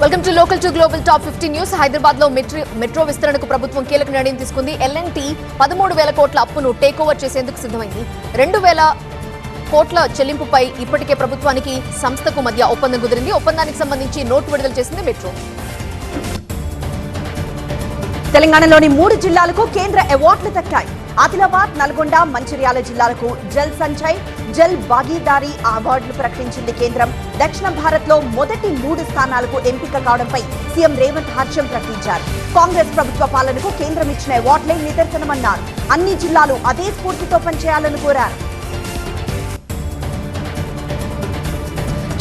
Welcome to local to global top 15 news. Hyderabad లో metro విస్తరణకు ప్రభుత్వం కీలక నిర్ణయం తీసుకుంది. ఎల్ఎన్టీ 13,000 కోట్ల అప్పును టేక్ ఓవర్ చేసేందుకు సిద్ధమైంది. 2,000 కోట్ల చెల్లింపుపై ఇప్పటికే ప్రభుత్వానికి సంస్థకు మధ్య ఒప్పందం కుదిరింది. ఒప్పందానికి సంబంధించి నోటు విడుదల చేసింది మెట్రో. తెలంగాణలోని 3 జిల్లాలకు కేంద్ర అవార్డులు దక్కాయి. ఆదిలాబాద్, నల్గొండ, మంచిర్యాల జిల్లాలకు జల్ సంచయ్, జల్ భాగీదారీ అవార్డులు ప్రకటించింది కేంద్రం. దక్షిణ భారత్ లో మొదటి 3 స్థానాలకు ఎంపిక కావడంపై సీఎం రేవంత్ హర్షం ప్రకటించారు. కాంగ్రెస్ ప్రభుత్వ పాలనకు కేంద్రం ఇచ్చిన అవార్డులే నిదర్శనమన్నారు. అన్ని జిల్లాలు అదే స్ఫూర్తితో పనిచేయాలని కోరారు.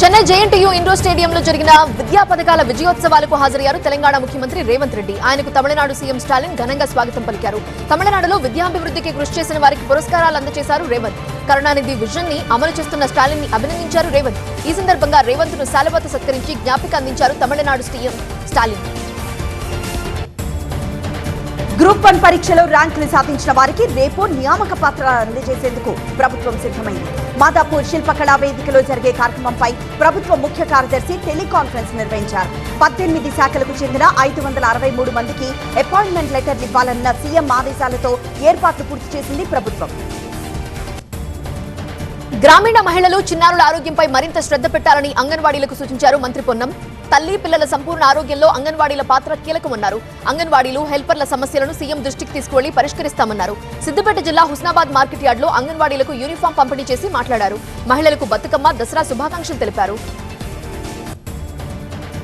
చెన్నై జేఎన్టీయూ ఇండోర్ స్టేడియంలో జరిగిన విద్యా పథకాల విజయోత్సవాలకు హాజరయ్యారు తెలంగాణ ముఖ్యమంత్రి రేవంత్ రెడ్డి. ఆయనకు తమిళనాడు సీఎం స్టాలిన్ ఘనంగా స్వాగతం పలికారు. తమిళనాడులో విద్యాభివృద్ధికి కృషి చేసిన వారికి పురస్కారాలు అందజేశారు రేవంత్. కరుణానిధి విజన్ ని అమలు చేస్తున్న స్టాలిన్ ని అభినందించారు రేవంత్. ఈ సందర్భంగా రేవంత్ ను శాలువాతో సత్కరించి జ్ఞాపిక అందించారు తమిళనాడు సీఎం స్టాలిన్. గ్రూప్ 1 పరీక్షలో ర్యాంకులు సాధించిన వారికి రేపు నియామక పత్రాలు అందజేసేందుకు ప్రభుత్వం సిద్ధమైంది. మాదాపూర్ శిల్పకళా వేదికలో జరిగే కార్యక్రమంపై ప్రభుత్వ ముఖ్య కార్యదర్శి టెలికాన్ఫరెన్స్ నిర్వహించారు. 18 శాఖలకు చెందిన 563 మందికి అపాయింట్మెంట్ లెటర్లు ఇవ్వాలన్న సీఎం ఆదేశాలతో ఏర్పాట్లు పూర్తి చేసింది ప్రభుత్వం. గ్రామీణ మహిళలు, చిన్నారుల ఆరోగ్యంపై మరింత శ్రద్ధ పెట్టాలని అంగన్వాడీలకు సూచించారు మంత్రి పొన్నం. తల్లి పిల్లల సంపూర్ణ ఆరోగ్యంలో అంగన్వాడీల పాత్ర కీలకమన్నారు. అంగన్వాడీలు, హెల్పర్ల సమస్యలను సీఎం దృష్టికి తీసుకువెళ్లి పరిష్కరిస్తామన్నారు. సిద్దిపేట జిల్లా హుస్నాబాద్ మార్కెట్ యార్డులో అంగన్వాడీలకు యూనిఫామ్ పంపిణీ చేసి మాట్లాడారు. మహిళలకు బతుకమ్మ, దసరా శుభాకాంక్షలు తెలిపారు.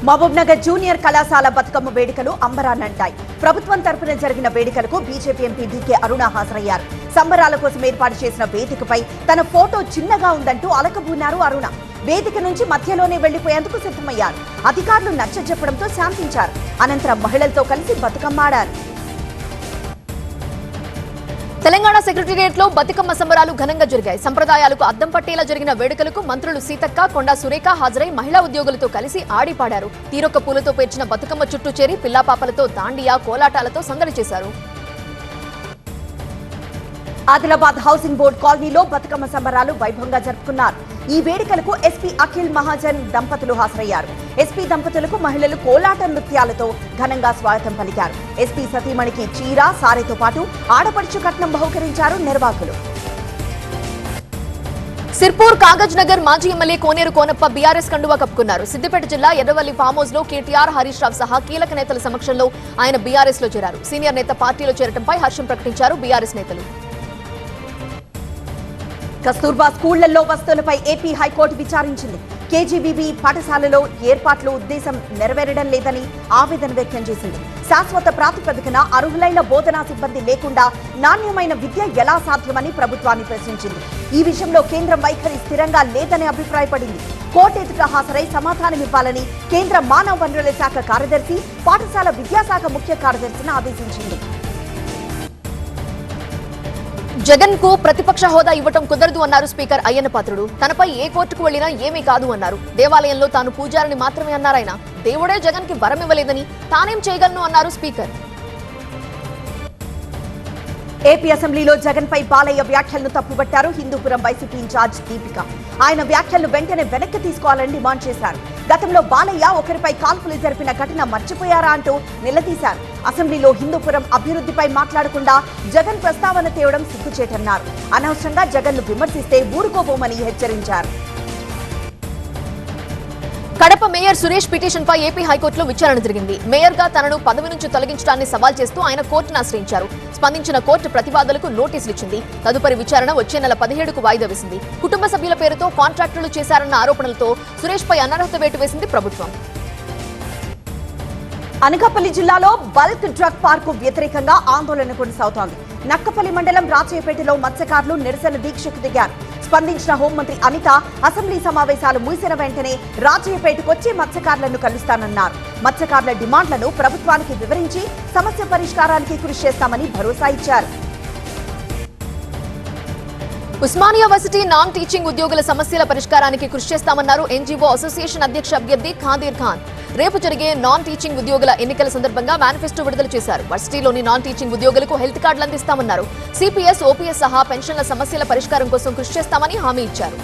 మహబూబ్ నగర్ జూనియర్ కళాశాల బతుకమ్మ వేడుకలు అంబరాన్నంటాయి. ప్రభుత్వం తరపున జరిగిన వేడుకలకు బీజేపీ ఎంపీ డీకే అరుణ హాజరయ్యారు. సంబరాల కోసం ఏర్పాటు చేసిన వేదికపై తన ఫోటో చిన్నగా ఉందంటూ అలకబూనారు అరుణ. వేదిక నుంచి మధ్యలోనే వెళ్లిపోయేందుకు సిద్ధమయ్యారు. అధికారులు నచ్చజెప్పడంతో శాంతించారు. అనంతరం మహిళలతో కలిసి బతుకమ్మాడారు. తెలంగాణ సెక్రటేరియట్ లో బతుకమ్మ సంబరాలు ఘనంగా జరిగాయి. సంప్రదాయాలకు అద్దం పట్టేలా జరిగిన వేడుకలకు మంత్రులు సీతక్క, కొండా సురేఖ హాజరై మహిళా ఉద్యోగులతో కలిసి ఆడి పాడారు. తీరొక్క పూలతో పేర్చిన బతుకమ్మ చుట్టూ చేరి పిల్లాపాపలతో దాండియా, కోలాటాలతో సందడి చేశారు. ఆదిలాబాద్ హౌసింగ్ బోర్డు కాలనీలో బతుకమ్మ సంబరాలు వైభవంగా జరుపుకున్నారు. ఈ వేడుకలకు ఎస్పీ అఖిల్ మహాజన్ దంపతులు హాజరయ్యారు. ఎస్పీ దంపతులకు మహిళలు కోలాట నృత్యాలతో ఘనంగా స్వాగతం పలికారు. ఎస్పీ సతీమణికి చీర, సారెతో పాటు ఆడపడుచు కట్నం బహుకరించారు నిర్వాహకులు. సిర్పూర్ కాగజ్ నగర్ మాజీ ఎమ్మెల్యే కోనేరు కోనప్ప బీఆర్ఎస్ కండువా కప్పుకున్నారు. సిద్దిపేట జిల్లా ఎర్రవల్లి ఫామ్ హౌస్ లో కేటీఆర్, హరీష్ రావు సహా కీలక నేతల సమక్షంలో ఆయన బీఆర్ఎస్ లో చేరారు. సీనియర్ నేత పార్టీలో చేరటంపై హర్షం ప్రకటించారు బీఆర్ఎస్ నేతలు. కస్తూర్బా స్కూళ్లలో వసతులపై ఏపీ హైకోర్టు విచారించింది. కేజీబీబీ పాఠశాలలో ఏర్పాట్లు ఉద్దేశం నెరవేరడం లేదని ఆవేదన వ్యక్తం చేసింది. శాశ్వత ప్రాతిపదికన అర్హులైన బోధనా సిబ్బంది లేకుండా నాణ్యమైన విద్య ఎలా సాధ్యమని ప్రభుత్వాన్ని ప్రశ్నించింది. ఈ విషయంలో కేంద్రం వైఖరి స్థిరంగా లేదని అభిప్రాయపడింది. కోర్టు ఎదుట హాజరై సమాధానమివ్వాలని కేంద్ర మానవ వనరుల శాఖ కార్యదర్శి, పాఠశాల విద్యాశాఖ ముఖ్య కార్యదర్శిని ఆదేశించింది. జగన్ కు ప్రతిపక్ష హోదా ఇవ్వటం కుదరదు అన్నారు స్పీకర్ అయ్యన్న పాత్రుడు. తనపై ఏ కోర్టుకు వెళ్లినా ఏమీ కాదు అన్నారు. దేవాలయంలో తాను పూజారిని మాత్రమే అన్నారాయన. దేవుడే జగన్ కి వరం ఇవ్వలేదని తానేం చేయగలను అన్నారు స్పీకర్. ఏపీ అసెంబ్లీలో జగన్ పై బాలయ్య వ్యాఖ్యలను తప్పుబట్టారు హిందూపురం వైసీపీ ఇన్ఛార్జ్ దీపిక. ఆయన వ్యాఖ్యలను వెంటనే వెనక్కి తీసుకోవాలని డిమాండ్ చేశారు. గతంలో బాలయ్య ఒకరిపై కాల్పులు జరిపిన ఘటన మర్చిపోయారా అంటూ నిలదీశారు. అసెంబ్లీలో హిందూపురం అభివృద్ధిపై మాట్లాడకుండా జగన్ ప్రస్తావన తేవడం సిగ్గుచేటన్నారు. అనవసరంగా జగన్ ను విమర్శిస్తే ఊరుకోబోమని హెచ్చరించారు. కడప మేయర్ సురేష్ పిటిషన్ పై ఏపీ హైకోర్టులో విచారణ జరిగింది. మేయర్ గా తనను పదవి నుంచి తొలగించడాన్ని సవాల్ చేస్తూ ఆయన కోర్టును ఆశ్రయించారు. స్పందించిన కోర్టు ప్రతివాదులకు నోటీసులు ఇచ్చింది. తదుపరి విచారణ వచ్చే నెల 17కు వాయిదా వేసింది. కుటుంబ సభ్యుల పేరుతో కాంట్రాక్టులు చేశారన్న ఆరోపణలతో సురేష్ పై అనర్హత వేటు వేసింది ప్రభుత్వం. అనకాపల్లి జిల్లాలో బల్క్ డ్రగ్ పార్కు వ్యతిరేకంగా ఆందోళన కొనసాగుతోంది. నక్కపల్లి మండలం రాచయ్యపేటలో మత్స్యకారులు నిరసన దీక్షకు దిగారు. స్పందించిన హోంమంత్రి అనిత అసెంబ్లీ సమావేశాలు ముగిసిన వెంటనే రాజయ్యపేటకొచ్చి మత్స్యకారులను కలుస్తానన్నారు. మత్స్యకారుల డిమాండ్లను ప్రభుత్వానికి వివరించి సమస్య పరిష్కారానికి కృషి చేస్తామని భరోసా ఇచ్చారు. ఉస్మానియా వర్సిటీ నాన్ టీచింగ్ ఉద్యోగుల సమస్యల పరిష్కారానికి కృషి చేస్తామన్నారు ఎన్జీఓ అసోసియేషన్ అధ్యక్ష అభ్యర్థి ఖాదీర్ ఖాన్. రేపు జరిగే నాన్ టీచింగ్ ఉద్యోగుల ఎన్నికల సందర్భంగా మేనిఫెస్టో విడుదల చేశారు. వర్సిటీలోని నాన్ టీచింగ్ ఉద్యోగులకు హెల్త్ కార్డులు అందిస్తామన్నారు. సిపిఎస్, ఓపీఎస్ సహా పెన్షన్ల సమస్యల పరిష్కారం కోసం కృషి చేస్తామని హామీ ఇచ్చారు.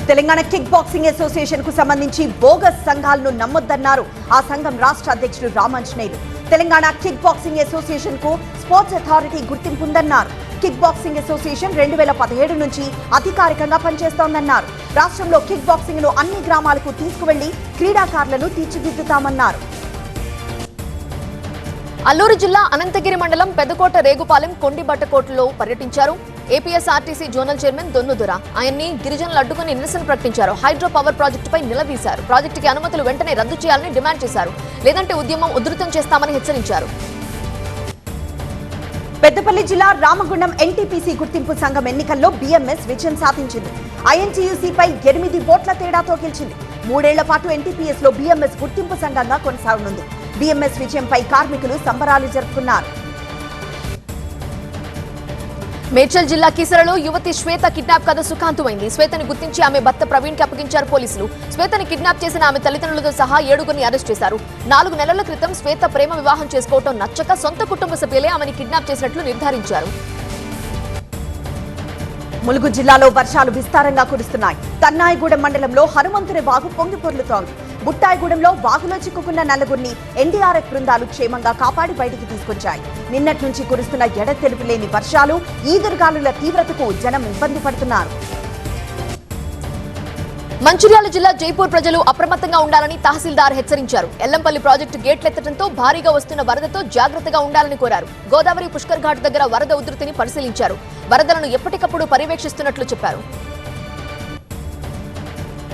తెలంగాణ కిక్ బాక్సింగ్ అసోసియేషన్ కు సంబంధించి బోగస్ సంఘాలను నమ్మొద్దన్నారు ఆ సంఘం రాష్ట్ర అధ్యక్షుడు Ramanjaneyulu. Telangana kick boxing association కు స్పోర్ట్స్ అథారిటీ గుర్తింపు ఉందన్నారు. కిక్ బాక్సింగ్ అసోసియేషన్ 2017 నుంచి అధికారికంగా పనిచేస్తోందన్నారు. రాష్ట్రంలో కిక్ బాక్సింగ్ ను అన్ని గ్రామాలకు తీసుకువెళ్లి క్రీడాకారులను తీర్చిదిద్దుతామన్నారు. అల్లూరు జిల్లా అనంతగిరి మండలం పెద్దకోట రేగుపాలెం కొండిబట్టకోటలో పర్యటించారు ఏపీఎస్ఆర్టీసీ జోనల్ చైర్మన్ దొన్నుదొర. ఆయన్ని గిరిజనులు అడ్డుకుని నిరసన ప్రకటించారు. హైడ్రో పవర్ ప్రాజెక్టుపై నిలదీశారు. ప్రాజెక్టుకి అనుమతులు వెంటనే రద్దు చేయాలని డిమాండ్ చేశారు. లేదంటే ఉద్యమం ఉధృతం చేస్తామని హెచ్చరించారు. పెద్దపల్లి జిల్లా రామగుండం ఎన్టీపీసీ గుర్తింపు సంఘం ఎన్నికల్లో బీఎంఎస్ విజయం సాధించింది. ఐఎన్టీయూసీపై 8 ఓట్ల తేడాతో గెలిచింది. 3 ఏళ్ల పాటు ఎన్టీపీఎస్ లో బీఎంఎస్ గుర్తింపు సంఘంగా కొనసాగనుంది. బీఎంఎస్ విజయంపై కార్మికులు సంబరాలు జరుపుకున్నారు. మేడ్చల్ జిల్లా కీసరలో యువతి శ్వేత కిడ్నాప్ కథ సుఖాంతమైంది. శ్వేతని గుర్తించి ఆమె భర్త ప్రవీణ్ కి అప్పగించారు పోలీసులు. శ్వేతని కిడ్నాప్ చేసిన ఆమె తల్లిదండ్రులతో సహా 7గురిని అరెస్ట్ చేశారు. 4 నెలల క్రితం శ్వేత ప్రేమ వివాహం చేసుకోవడం నచ్చక సొంత కుటుంబ సభ్యులే ఆమెని కిడ్నాప్ చేసినట్లు నిర్ధారించారు. ములుగు జిల్లాలో వర్షాలు విస్తారంగా కురుస్తున్నాయి. తన్నాయిగూడెం మండలంలో హనుమంతుని వాగు పొంగి పొర్లుతోంది. బుట్టాయిగూడెంలో వాగులో చిక్కుకున్న 4గురిని ఎన్డీఆర్ఎఫ్ బృందాలు క్షేమంగా కాపాడి బయటికి తీసుకొచ్చాయి. నిన్నటి నుంచి కురుస్తున్న ఎడతెరిపి లేని వర్షాలు, ఈదురుగాలుల తీవ్రతకు జనం ఇబ్బంది పడుతున్నారు. మంచిర్యాల జిల్లా జైపూర్ ప్రజలు అప్రమత్తంగా ఉండాలని తహసీల్దార్ హెచ్చరించారు. ఎల్లంపల్లి ప్రాజెక్టు గేట్లెత్తడంతో భారీగా వస్తున్న వరదతో జాగ్రత్తగా ఉండాలని కోరారు. గోదావరి పుష్కర్ ఘాట్ దగ్గర వరద ఉధృతిని పరిశీలించారు. వరదలను ఎప్పటికప్పుడు పర్యవేక్షిస్తున్నట్లు చెప్పారు.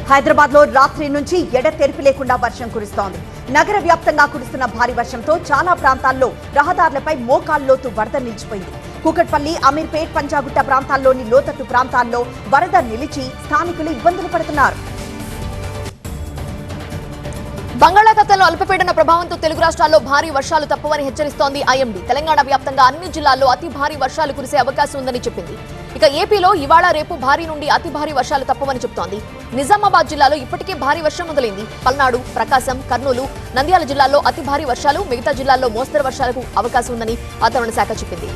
హైదరాబాద్ లో రాత్రి నుంచి ఎడతెరిపి లేకుండా వర్షం కురుస్తోంది. నగర వ్యాప్తంగా కురుస్తున్న భారీ వర్షంతో చాలా ప్రాంతాల్లో రహదారులపై మోకాల్లోతు వరద నిలిచిపోయింది. కూకట్పల్లి, అమీర్పేట్, పంజాగుట్ట ప్రాంతాల్లోని లోతట్టు ప్రాంతాల్లో వరద నిలిచి స్థానికులు ఇబ్బందులు పడుతున్నారు. బంగాళాఖాతంలో అల్పపీడన ప్రభావంతో తెలుగు రాష్ట్రాల్లో భారీ వర్షాలు తప్పవని హెచ్చరిస్తోంది ఐఎండీ. తెలంగాణ వ్యాప్తంగా అన్ని జిల్లాల్లో అతి భారీ వర్షాలు కురిసే అవకాశం ఉందని చెప్పింది. ఇక ఏపీలో ఇవాళ రేపు భారీ నుండి అతి భారీ వర్షాలు తప్పవని చెబుతోంది. నిజామాబాద్ జిల్లాలో ఇప్పటికే భారీ వర్షం మొదలైంది. పల్నాడు, ప్రకాశం, కర్నూలు, నంద్యాల జిల్లాల్లో అతి భారీ వర్షాలు, మిగతా జిల్లాల్లో మోస్తరు వర్షాలకు అవకాశం ఉందని వాతావరణ శాఖ చెప్పింది.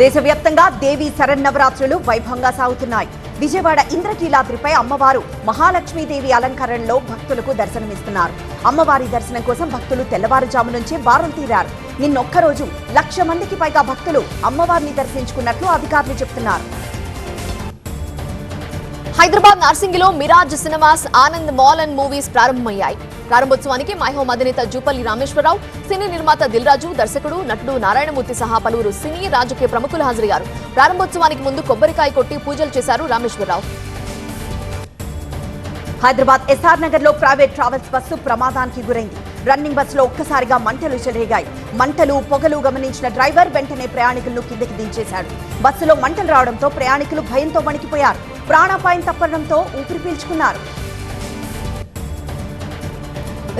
దేశవ్యాప్తంగా దేవీ శరన్నవరాత్రులు వైభవంగా సాగుతున్నాయి. విజయవాడ ఇంద్రకీలాద్రిపై అమ్మవారు మహాలక్ష్మీదేవి అలంకరణలో భక్తులకు దర్శనమిస్తున్నారు. అమ్మవారి దర్శనం కోసం భక్తులు తెల్లవారుజాము నుంచే బారులు తీరారు. నిన్నొక్కరోజు 1,00,000 మందికి పైగా భక్తులు అమ్మవారిని దర్శించుకున్నట్లు అధికారులు చెబుతున్నారు. హైదరాబాద్ నార్సింగిలో Miraj cinemas, Anand mall and movies ప్రారంభమయ్యాయి. ప్రారంభోత్సవానికి మై హోమ్ అధినేత జూపల్లి రామేశ్వరరావు, సినీ నిర్మాత దిల్ రాజు, దర్శకుడు, నటుడు నారాయణమూర్తి సహా పలువురు సినీ, రాజకీయ ప్రముఖులు హాజరయ్యారు. ప్రారంభోత్సవానికి ముందు కొబ్బరికాయ కొట్టి పూజలు చేశారు రామేశ్వరరావు. హైదరాబాద్ ఎస్ఆర్ నగర్ లో ప్రైవేట్ ట్రావెల్స్ బస్సు ప్రమాదానికి గురైంది. రన్నింగ్ బస్సులో ఒక్కసారిగా మంటలు చెలరేగాయి. మంటలు, పొగలు గమనించిన డ్రైవర్ వెంటనే ప్రయాణికులను కిందకి దించేశాడు. బస్సులో మంటలు రావడంతో ప్రయాణికులు భయంతో వణికిపోయారు. ప్రాణాపాయం తప్పడంతో ఊపిరి పీల్చుకున్నారు.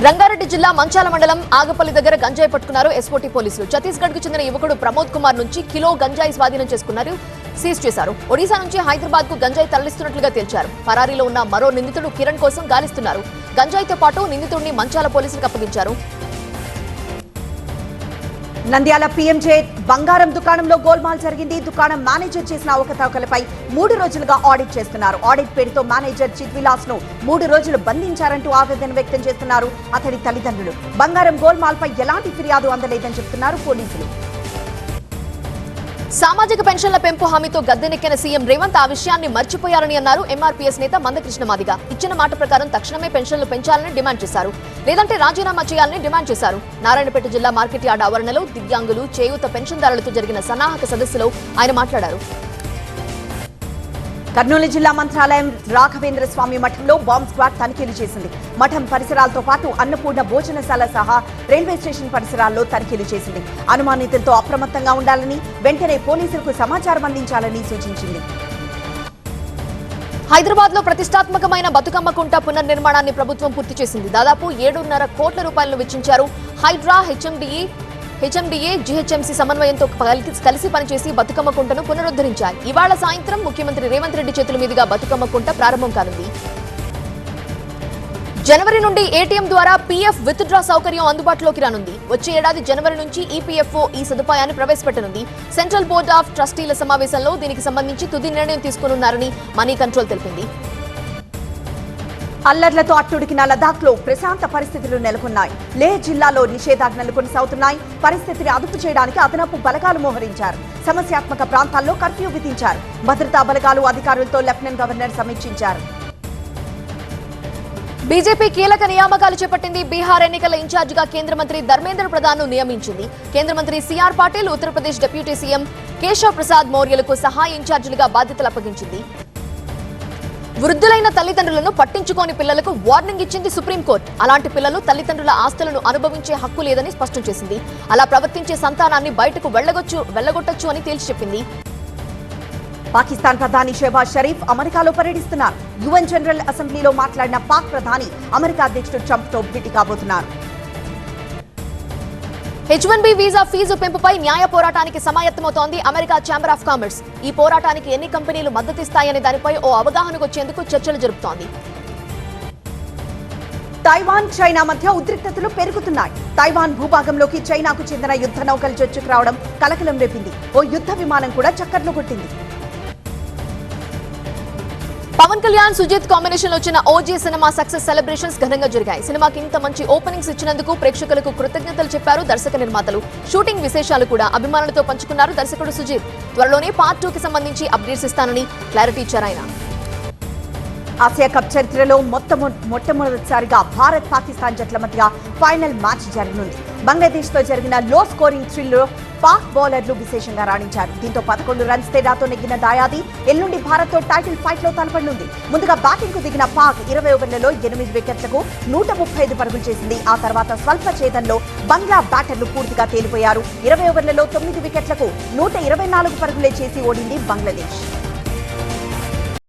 రంగారెడ్డి జిల్లా మంచాల మండలం ఆగపల్లి దగ్గర గంజాయి పట్టుకున్నారు ఎస్ఓటీ పోలీసులు. ఛత్తీస్గఢ్ కు చెందిన యువకుడు ప్రమోద్ కుమార్ నుంచి కిలో గంజాయి స్వాధీనం చేసుకున్నారు, సీజ్ చేశారు. ఒడిశా నుంచి హైదరాబాద్ కు గంజాయి తరలిస్తున్నట్లుగా తేల్చారు. పరారీలో ఉన్న మరో నిందితుడు కిరణ్ కోసం గాలిస్తున్నారు. గంజాయితో పాటు నిందితుడిని మంచాల పోలీసులకు అప్పగించారు. నంద్యాల పీఎంజే బంగారం దుకాణంలో గోల్మాల్ జరిగింది. దుకాణం మేనేజర్ చేసిన అవకతవకలపై 3 రోజులుగా ఆడిట్ చేస్తున్నారు. ఆడిట్ పేరుతో మేనేజర్ చిద్విలాస్ ను 3 రోజులు బంధించారంటూ ఆవేదన వ్యక్తం చేస్తున్నారు అతడి తల్లిదండ్రులు. బంగారం గోల్మాల్ పై ఎలాంటి ఫిర్యాదు అందలేదని చెప్తున్నారు పోలీసులు. సామాజిక పెన్షన్ల పెంపు హామీతో గద్దెనెక్కిన సీఎం రేవంత్ ఆ విషయాన్ని మర్చిపోయారని అన్నారు ఎంఆర్పీఎస్ నేత మందకృష్ణ మాదిగ. ఇచ్చిన మాట ప్రకారం తక్షణమే పెన్షన్లు పెంచాలని డిమాండ్ చేశారు. లేదంటే రాజీనామా చేయాలని డిమాండ్ చేశారు. నారాయణపేట జిల్లా మార్కెట్ యార్డ్ ఆవరణలో దివ్యాంగులు, చేయూత పెన్షన్దారులతో జరిగిన సన్నాహక సదస్సులో ఆయన మాట్లాడారు. కర్నూలు జిల్లా మంత్రాలయం రాఘవేంద్ర స్వామి మఠంలో బాంబ్ స్క్వాడ్ తనిఖీలు చేసింది. మఠం పరిసరాలతో పాటు అన్నపూర్ణ భోజనశాల సహా రైల్వే స్టేషన్ పరిసరాల్లో తనిఖీలు చేసింది. అనుమానితులతో అప్రమత్తంగా ఉండాలని, వెంటనే పోలీసులకు సమాచారం అందించాలని సూచించింది. హైదరాబాద్ లో ప్రతిష్టాత్మకమైన బతుకమ్మ కుంట పునర్నిర్మాణాన్ని ప్రభుత్వం పూర్తి చేసింది. దాదాపు 7.5 కోట్ల రూపాయలను వెచ్చించారు. హైడ్రా, హెచ్ఎండిఏ, జీహెచ్ఎంసీ సమన్వయంతో కలిసి పనిచేసి బతుకమ్మ కుంటను పునరుద్ధరించారు. ఇవాళ సాయంత్రం ముఖ్యమంత్రి రేవంత్ రెడ్డి చేతుల మీదుగా బతుకమ్మ కుంట ప్రారంభం కానుంది. జనవరి నుండి ఏటీఎం ద్వారా పీఎఫ్ విత్ డ్రా సౌకర్యం అందుబాటులోకి రానుంది. వచ్చే ఏడాది జనవరి నుంచి ఈపీఎఫ్ఓ ఈ సదుపాయాన్ని ప్రవేశపెట్టనుంది. సెంట్రల్ బోర్డ్ ఆఫ్ ట్రస్టీల సమావేశంలో దీనికి సంబంధించి తుది నిర్ణయం తీసుకోనున్నారని మనీ కంట్రోల్ తెలిపింది. అల్లర్లతో అట్టుడికిన లదాఖ్ లో ప్రశాంత పరిస్థితులు నెలకొన్నాయి. లే జిల్లాలో నిషేధాజ్ఞలు కొనసాగుతున్నాయి. పరిస్థితిని అదుపు చేయడానికి అదనపు బలగాలు మోహరించారు. సమస్యాత్మక ప్రాంతాల్లో కర్ఫ్యూ విధించారు. భద్రతా బలగాలు అధికారులతో లెఫ్టినెంట్ గవర్నర్ సమీక్షించారు. బీజేపీ కీలక నియామకాలు చేపట్టింది. బీహార్ ఎన్నికల ఇన్ఛార్జిగా కేంద్ర మంత్రి ధర్మేంద్ర ప్రధాన్ ను నియమించింది. కేంద్ర మంత్రి CR Patil, Uttar Pradesh deputy CM Keshav Prasad మౌర్యలకు సహాయ ఇన్ఛార్జీలుగా బాధ్యతలు అప్పగించింది. వృద్ధులైన తల్లిదండ్రులను పట్టించుకోని పిల్లలకు వార్నింగ్ ఇచ్చింది సుప్రీంకోర్టు. అలాంటి పిల్లలు తల్లిదండ్రుల ఆస్తులను అనుభవించే హక్కు లేదని స్పష్టం చేసింది. అలా ప్రవర్తించే సంతానాన్ని బయటకు వెళ్లగొట్టొచ్చు అని తేల్చి చెప్పింది. పాకిస్తాన్ ప్రధాని షెహబాజ్ షరీఫ్ అమెరికాలో పర్యటిస్తున్నారు. యుఎన్ జనరల్ అసెంబ్లీలో మాట్లాడిన పాక్ ప్రధాని అమెరికా అధ్యక్షుడు ట్రంప్ తో భేటీ కాబోతున్నారు. H1B వీసా ఫీజు పెంపుపై న్యాయ పోరాటానికి సమాయత్తమవుతోంది అమెరికా ఛాంబర్ ఆఫ్ కామర్స్. ఈ పోరాటానికి ఎన్ని కంపెనీలు మద్దతిస్తాయనే దానిపై ఓ అవగాహనకు వచ్చేందుకు చర్చలు జరుపుతోంది. తైవాన్ చైనా మధ్య ఉద్రిక్తతలు పెరుగుతున్నాయి. తైవాన్ భూభాగంలోకి చైనాకు చెందిన యుద్ధ నౌకలు చొచ్చుకు రావడం కలకలం రేపింది. ఓ యుద్ధ విమానం కూడా చక్కర్లు కొట్టింది. పవన్ కళ్యాణ్, సుజిత్ కాంబినేషన్ లో వచ్చిన ఓజీ సినిమా సక్సెస్ సెలబ్రేషన్స్ ఘనంగా జరిగాయి. సినిమాకి ఇంత మంచి ఓపెనింగ్స్ ఇచ్చినందుకు ప్రేక్షకులకు కృతజ్ఞతలు చెప్పారు దర్శక నిర్మాతలు. షూటింగ్ విశేషాలు కూడా అభిమానులతో పంచుకున్నారు దర్శకుడు సుజిత్. త్వరలోనే పార్ట్ 2 కి సంబంధించి అప్డేట్స్ ఇస్తానని క్లారిటీ ఇచ్చారు ఆయన. ఆసియా కప్ చరిత్రలో మొట్టమొదటిసారిగా భారత్ పాకిస్తాన్ జట్ల మధ్య ఫైనల్ మ్యాచ్ జరగనుంది. బంగ్లాదేశ్ తో జరిగిన లో స్కోరింగ్ థ్రిల్లో పాక్ బౌలర్లు విశేషంగా రాణించారు. దీంతో 11 రన్స్ తేడాతో నెగ్గిన దాయాది ఎల్లుండి భారత్ తో టైటిల్ ఫైట్ లో తలపడనుంది. ముందుగా బ్యాటింగ్ కు దిగిన పాక్ 20 ఓవర్లలో 8 వికెట్లకు 135 పరుగులు చేసింది. ఆ తర్వాత స్వల్ప ఛేదంలో బంగ్లా బ్యాటర్లు పూర్తిగా తేలిపోయారు. 20 ఓవర్లలో 9 వికెట్లకు 124 పరుగులే చేసి ఓడింది బంగ్లాదేశ్.